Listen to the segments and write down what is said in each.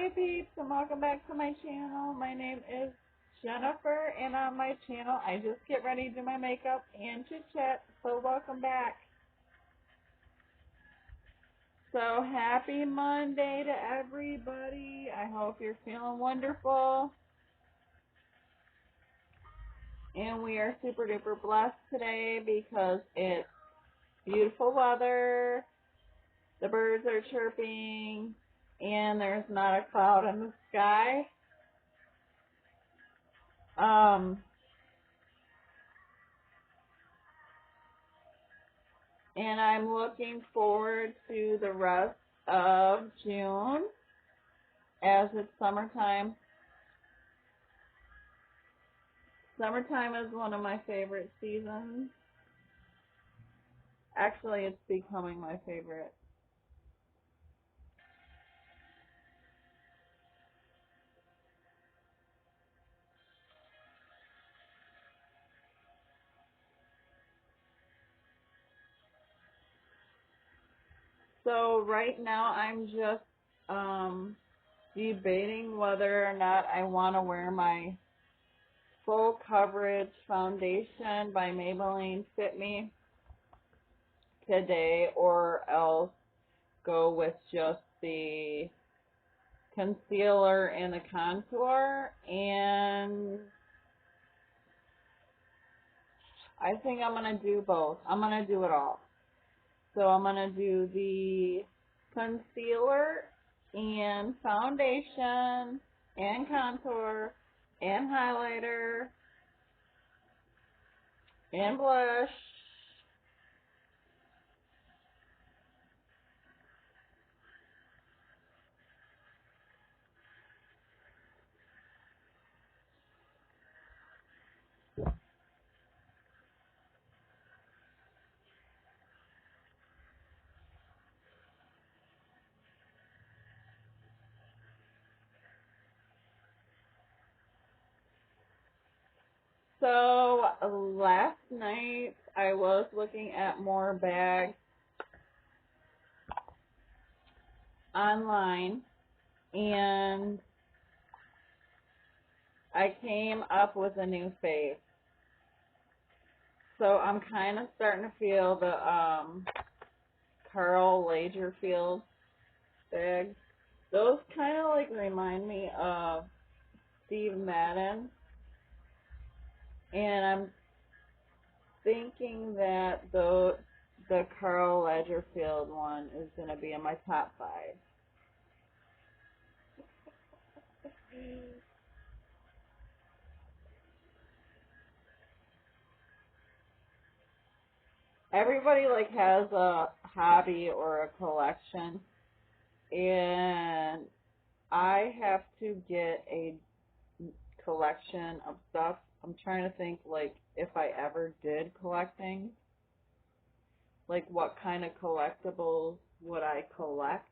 Hi peeps and welcome back to my channel. My name is Jennifer and on my channel I just get ready to do my makeup and chit chat, so welcome back. So happy Monday to everybody. I hope you're feeling wonderful. And we are super duper blessed today because it's beautiful weather, the birds are chirping, and there's not a cloud in the sky. And I'm looking forward to the rest of June as it's summertime. Summertime is one of my favorite seasons. Actually, it's becoming my favorite. So right now I'm just debating whether or not I want to wear my full coverage foundation by Maybelline Fit Me today, or else go with just the concealer and the contour. And I think I'm going to do both. I'm going to do it all. So I'm going to do the concealer and foundation and contour and highlighter and blush. So last night I was looking at more bags online, and I came up with a new fave. So I'm kind of starting to feel the Karl Lagerfeld bags. Those kind of like remind me of Steve Madden, and I'm thinking that the Karl Lagerfeld one is going to be in my top 5. Everybody like has a hobby or a collection, and I have to get a collection of stuff. I'm trying to think like if I ever did collecting, like what kind of collectibles would I collect.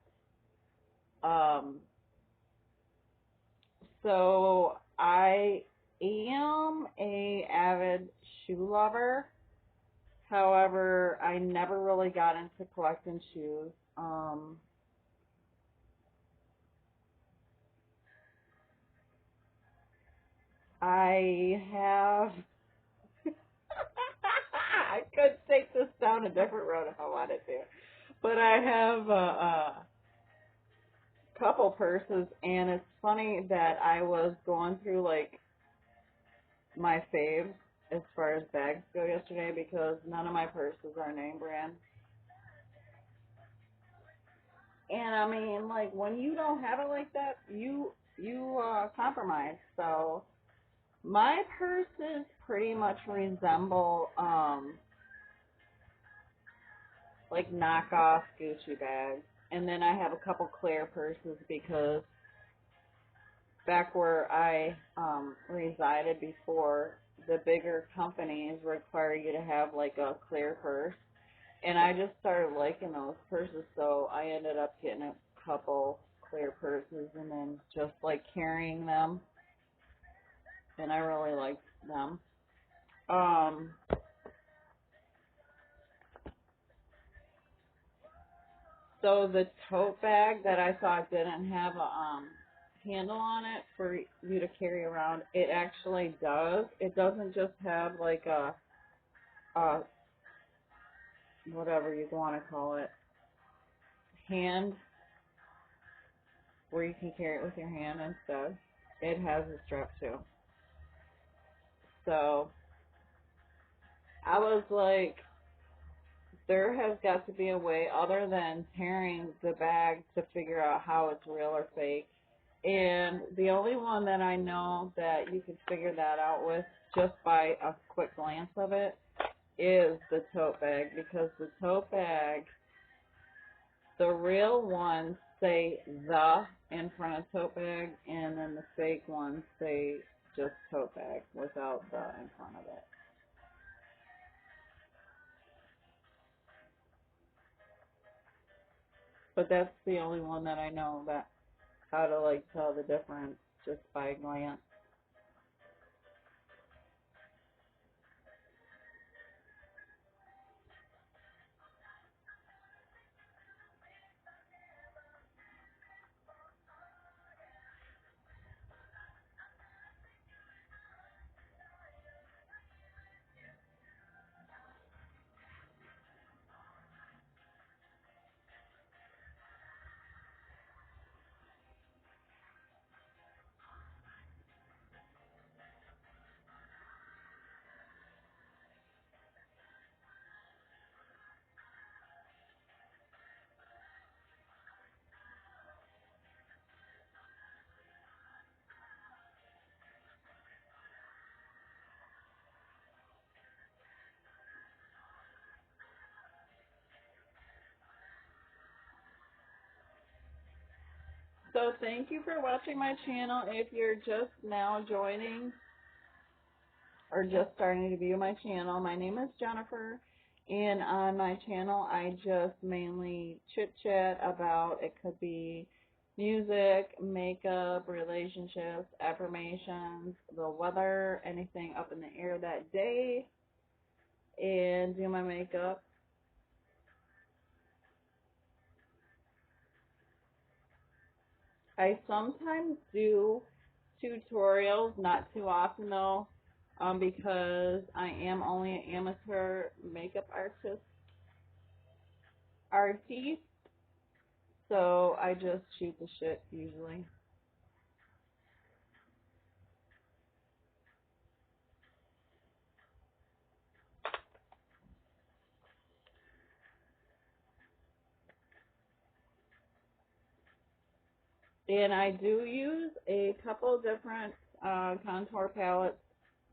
So I am a avid shoe lover. However, I never really got into collecting shoes. I have I could take this down a different road if I wanted to. But I have a couple purses, and it's funny that I was going through like my faves as far as bags go yesterday, because none of my purses are name brand. And I mean, like, when you don't have it like that, you compromise. So my purses pretty much resemble like knockoff Gucci bags. And then I have a couple clear purses because back where I resided before, the bigger companies require you to have like a clear purse. And I just started liking those purses, so I ended up getting a couple clear purses and then just like carrying them. And I really liked them. So the tote bag that I thought didn't have a handle on it for you to carry around. It actually does. It doesn't just have like a whatever you want to call it, hand where you can carry it with your hand instead. It has a strap too. So I was like, there has got to be a way other than tearing the bag to figure out how it's real or fake. And the only one that I know that you can figure that out with just by a quick glance of it is the tote bag, because the tote bag, the real ones say the in front of tote bag, and then the fake ones say just tote bag without the in front of it. But that's the only one that I know that how to like tell the difference just by a glance. So thank you for watching my channel. If you're just now joining or just starting to view my channel, my name is Jennifer, and on my channel I just mainly chit chat about, it could be music, makeup, relationships, affirmations, the weather, anything up in the air that day, and do my makeup. I sometimes do tutorials, not too often though, because I am only an amateur makeup artiste, so I just shoot the shit usually. And I do use a couple different contour palettes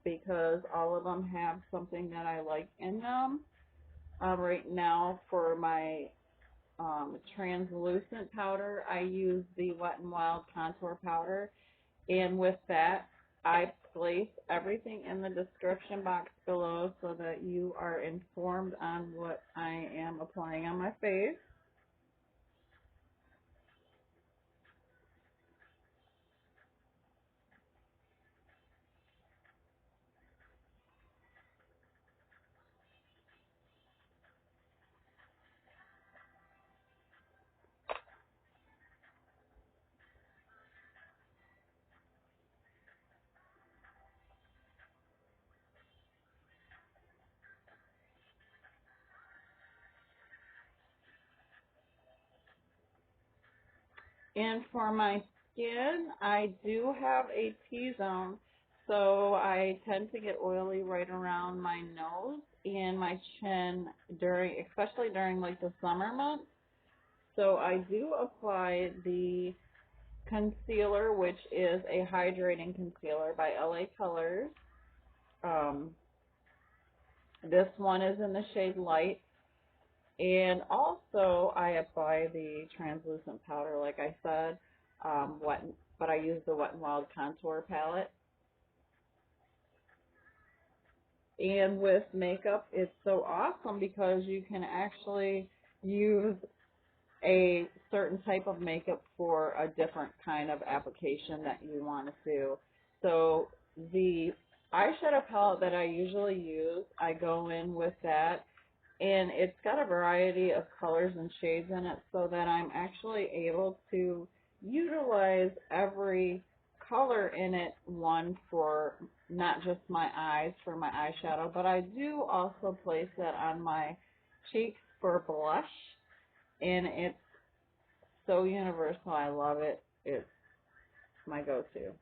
because all of them have something that I like in them. Right now for my translucent powder, I use the Wet n Wild contour powder. And with that, I place everything in the description box below so that you are informed on what I am applying on my face. And for my skin, I do have a T-zone, so I tend to get oily right around my nose and my chin especially during like the summer months. So I do apply the concealer, which is a hydrating concealer by LA Colors. Um, this one is in the shade Light. And also, I apply the translucent powder, like I said, but I use the Wet n Wild contour palette. And with makeup, it's so awesome because you can actually use a certain type of makeup for a different kind of application that you want to do. So the eyeshadow palette that I usually use, I go in with that, and it's got a variety of colors and shades in it so that I'm actually able to utilize every color in it, one for not just my eyes for my eyeshadow, but I do also place that on my cheeks for blush, and it's so universal. I love it. It's my go-to.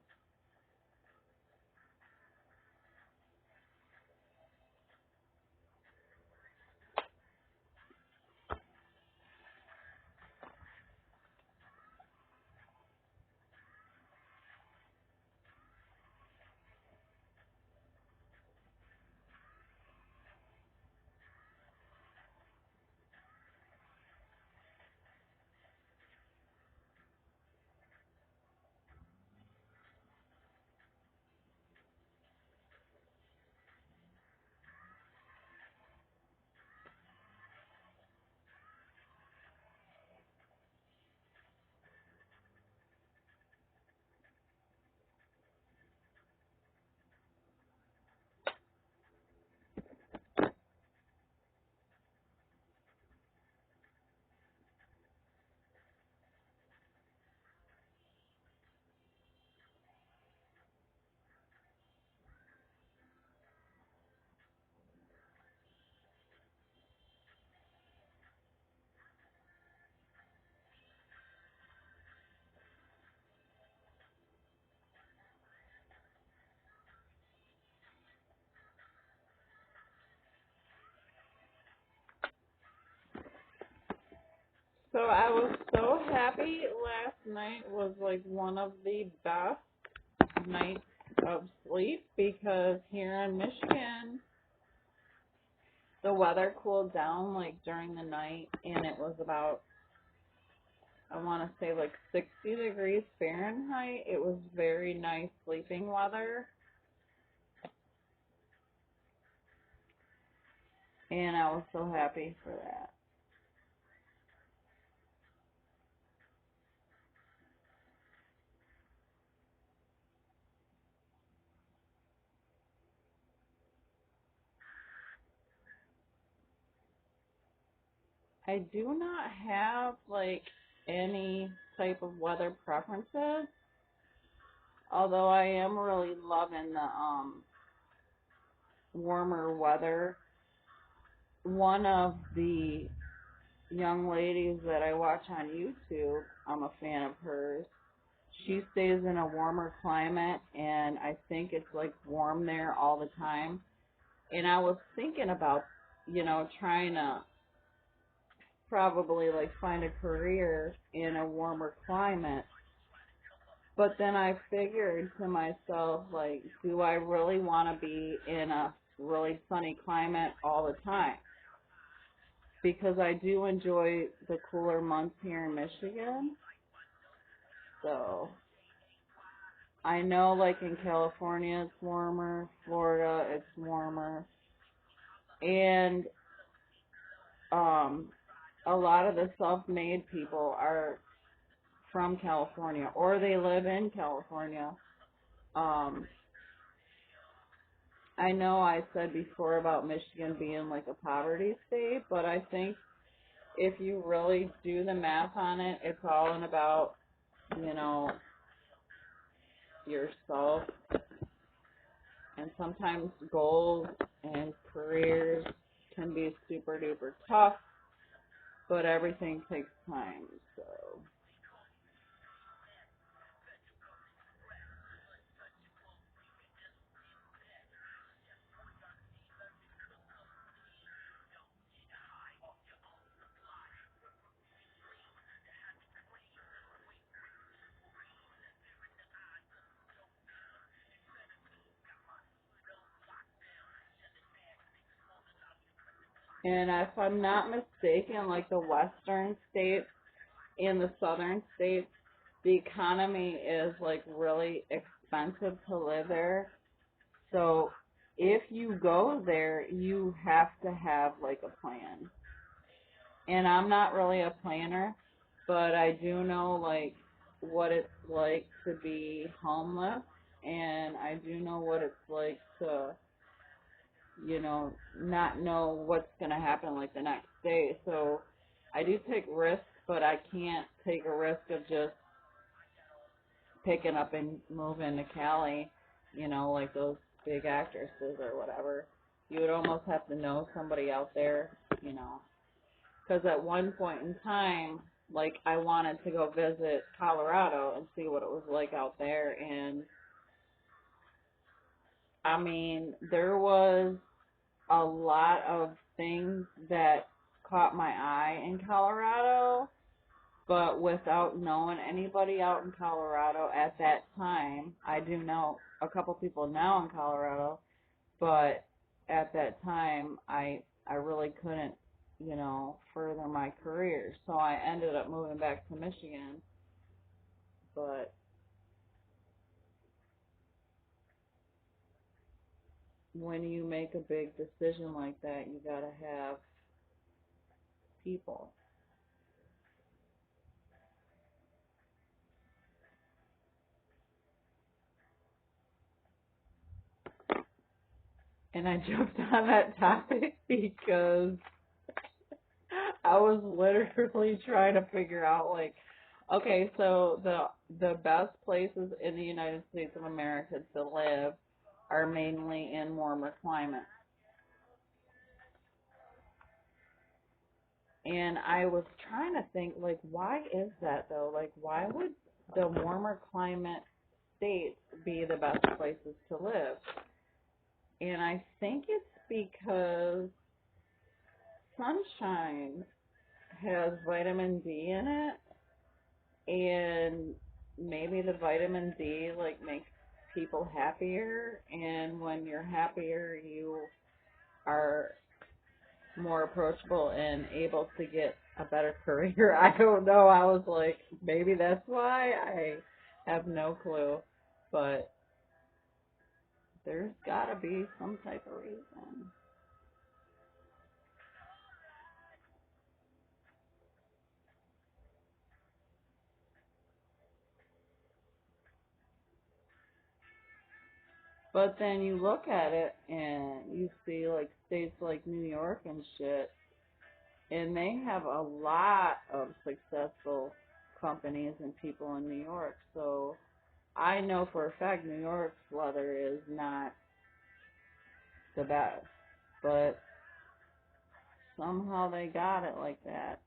So I was so happy. Last night was like one of the best nights of sleep because here in Michigan, the weather cooled down like during the night, and it was about, I want to say, like 60 degrees Fahrenheit. It was very nice sleeping weather, and I was so happy for that. I do not have like any type of weather preferences, although I am really loving the warmer weather. One of the young ladies that I watch on YouTube, I'm a fan of hers. She stays in a warmer climate, and I think it's like warm there all the time. And I was thinking about, trying to probably like find a career in a warmer climate. But then I figured to myself, like, do I really want to be in a really sunny climate all the time? Because I do enjoy the cooler months here in Michigan. So I know, like, in California it's warmer, Florida it's warmer, and um, a lot of the self-made people are from California or they live in California. Um, I know I said before about Michigan being like a poverty state, but I think if you really do the math on it, it's all in about, you know, yourself. And sometimes goals and careers can be super duper tough, but everything takes time. So, and if I'm not mistaken, like the western states and the southern states, the economy is like really expensive to live there. So if you go there, you have to have like a plan. And I'm not really a planner, but I do know like what it's like to be homeless, and I do know what it's like to, not know what's going to happen like the next day. So I do take risks, but I can't take a risk of just picking up and moving to Cali, you know, like those big actresses or whatever. You would almost have to know somebody out there, you know. Because at one point in time, like, I wanted to go visit Colorado and see what it was like out there. And, I mean, there was a lot of things that caught my eye in Colorado, but without knowing anybody out in Colorado at that time. I do know a couple people now in Colorado, but at that time I really couldn't, you know, further my career. So I ended up moving back to Michigan. But when you make a big decision like that, you gotta have people. And I jumped on that topic because I was literally trying to figure out, like, okay, so the best places in the United States of America to live are mainly in warmer climates. And I was trying to think, like, why is that though? Like, why would the warmer climate states be the best places to live? And I think it's because sunshine has vitamin D in it, and maybe the vitamin D like makes people happier, and when you're happier you are more approachable and able to get a better career. I don't know. I was like, maybe that's why. I have no clue, but there's gotta be some type of reason. But then you look at it and you see like states like New York and shit, and they have a lot of successful companies and people in New York. So I know for a fact New York's weather is not the best, but somehow they got it like that.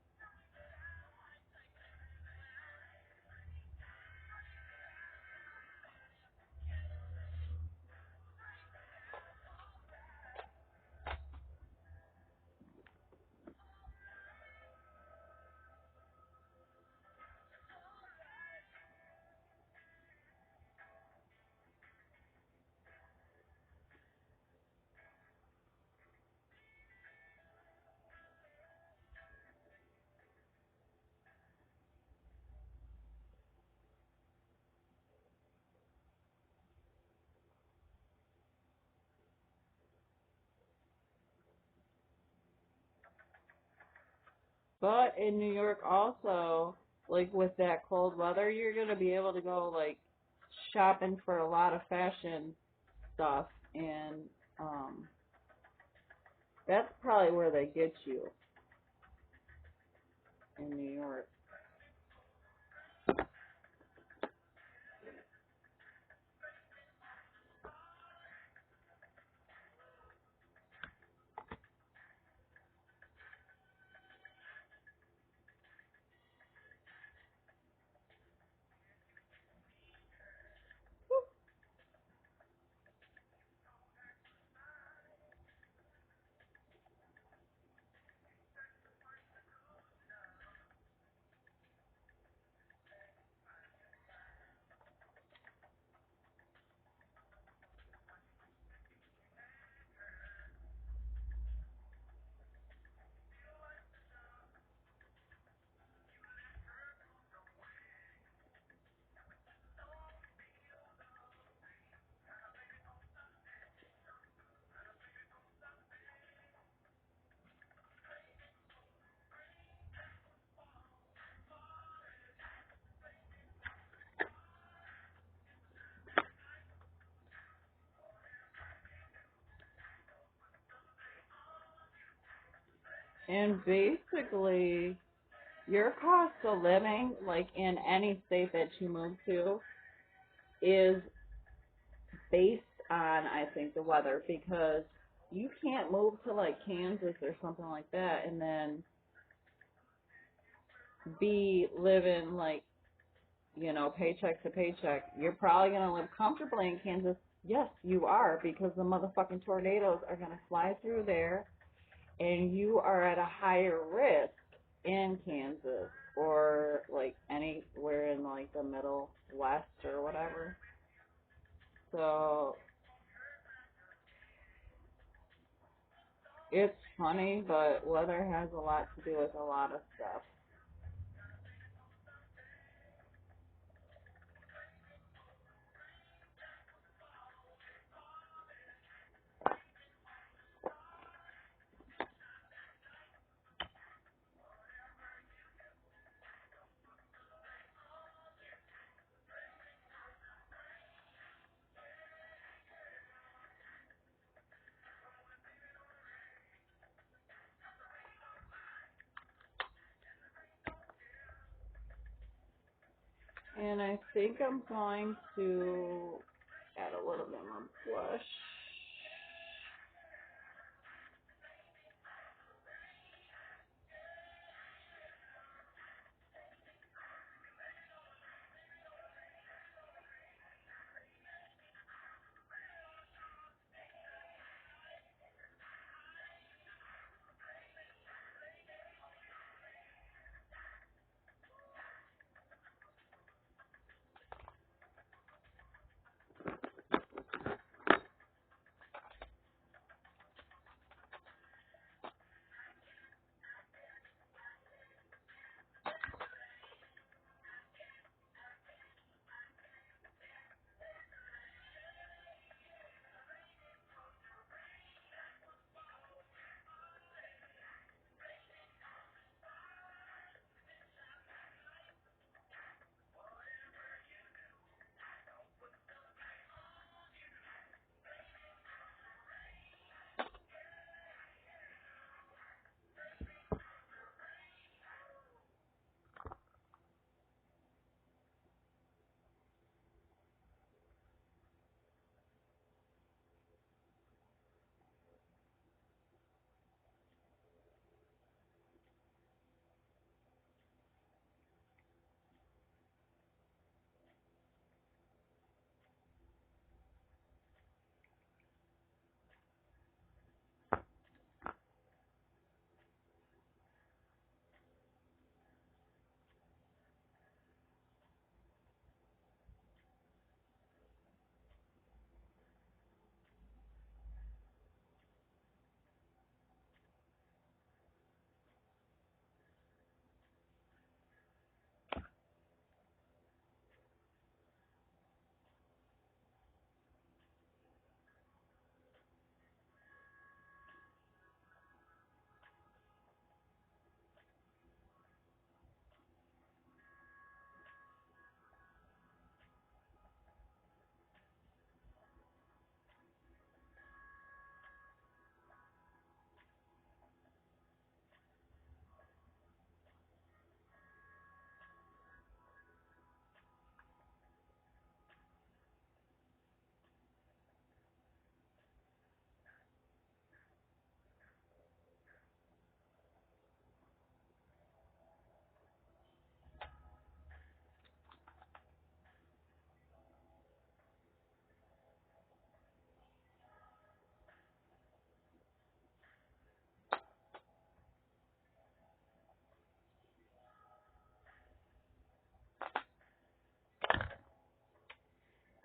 But in New York also, like with that cold weather, you're gonna be able to go like shopping for a lot of fashion stuff, and um, that's probably where they get you in New York. And basically, your cost of living, like in any state that you move to, is based on, I think, the weather, because you can't move to like Kansas or something like that and then be living like, you know, paycheck to paycheck. You're probably going to live comfortably in Kansas. Yes, you are, because the motherfucking tornadoes are going to fly through there, and you are at a higher risk in Kansas or like anywhere in like the middle west or whatever. So it's funny, but weather has a lot to do with a lot of stuff. And I think I'm going to add a little bit more blush.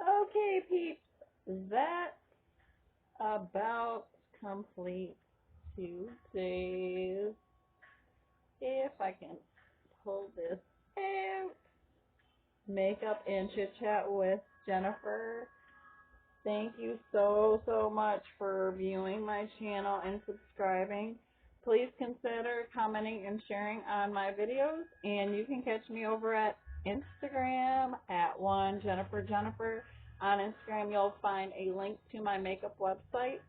Okay, peeps, that about complete Tuesdays. If I can pull this out. Makeup and Chit Chat with Jennifer. Thank you so much for viewing my channel and subscribing. Please consider commenting and sharing on my videos, and you can catch me over at Instagram at @1JenniferJennifer. On Instagram, you'll find a link to my makeup website,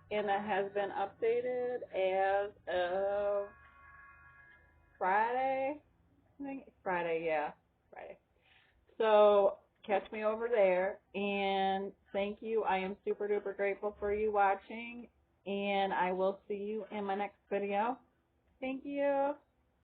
and that has been updated as of Friday. I think Friday, yeah, Friday. So catch me over there. And thank you. I am super duper grateful for you watching. And I will see you in my next video. Thank you.